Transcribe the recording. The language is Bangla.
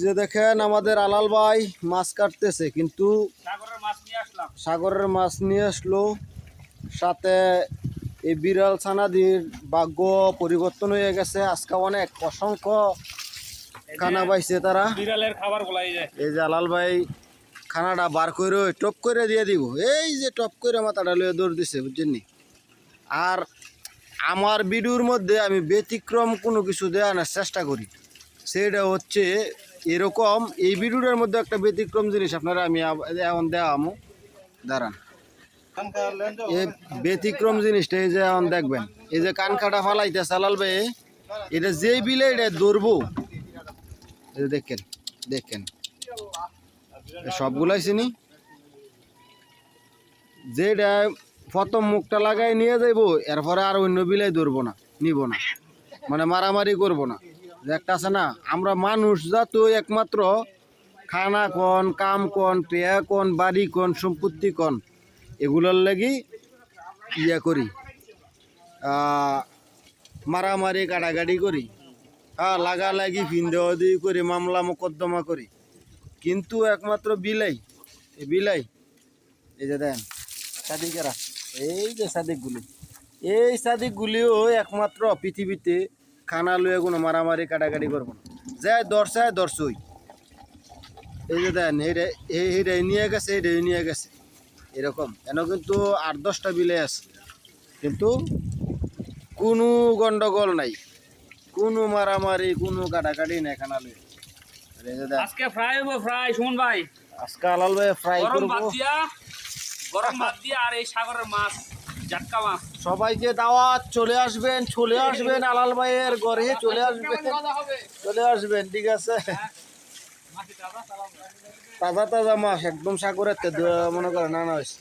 যে দেখেন আমাদের আলাল ভাই মাছ কাটতেছে, কিন্তু সাগরের মাছ নিয়ে আসলো সাথে। এই বিড়াল ছানাদির ভাগ্য পরিবর্তন হয়ে গেছে, আজকে অনেক অসংখ্য খানা পাইছে তারা। বিড়ালের খাবার বলাই যায়। এই যে আলাল ভাই খানাটা বার করে টপ করে দিয়ে দিব, এই যে টপ করে মাথাটা লয়ে দৌড় দিছে, বুঝছেন নি। আর আমার ভিডিওর মধ্যে আমি ব্যতিক্রম কোনো কিছু দেওয়ানোর চেষ্টা করি, সেটা হচ্ছে এরকম। এই ভিডিওটার মধ্যে একটা ব্যতিক্রম জিনিস আপনারা আমি এখন দেওয়ামো, দাঁড়ান। এই ব্যতিক্রম জিনিসটা এই যে এখন দেখবেন, এই যে কানকাটা ফালাইতে চালাল ভাই, এটা যেই বিলে এটা ধরবো, দেখেন দেখেন সবগুলাই চিনি। যেটা প্রথম মুখটা লাগাই নিয়ে যাইবো, এরপরে আর অন্য বিলাই ধরবো না, নিব না, মানে মারামারি করব না। একটা আছে না, আমরা মানুষ জাত একমাত্র খানা কন, কাম কন, টেয়া কন, বাড়ি কন, সম্পত্তি কন, এগুলোর লাগি ইয়া করি, মারামারি কাটাকাটি করি, হ্যাঁ লাগালাগি ফিন্দি করি, মামলা মোকদ্দমা করি। কিন্তু একমাত্র বিলাই, এই বিলাই, এই যে দেন সাদিকেরা, এই যে সাদিকগুলি, এই সাদিকগুলিও একমাত্র পৃথিবীতে খানা লুয়ে কোনো মারামারি কাটাকাটি করবো না, যাই দর্শায় দর্শই। এই যে দেন এইটাই নিয়ে গেছে, এইটাই নিয়ে গেছে, এরকম। এন কিন্তু 8-10টা বিলে আছে, কিন্তু কোনো গন্ডগোল নাই, কোনো মারামারি, কোনো কাটাকাটি নাই খানা লুয়ে। আজকে ফ্রাই হবে, ফ্রাই সুমন ভাই, আজকে আলাল ভাই ফ্রাই করবো, গরম ভাত দিয়া আর এই সাগরের মাছ, জাটকা মাছ। সবাইকে দাওয়াত, চলে আসবেন, চলে আসবেন আলাল ভাইয়ের ঘরে, চলে আসবেন, চলে আসবেন, ঠিক আছে। তাজা তাজা মাছ একদম সাগরের মনে করেন আনা হয়েছে।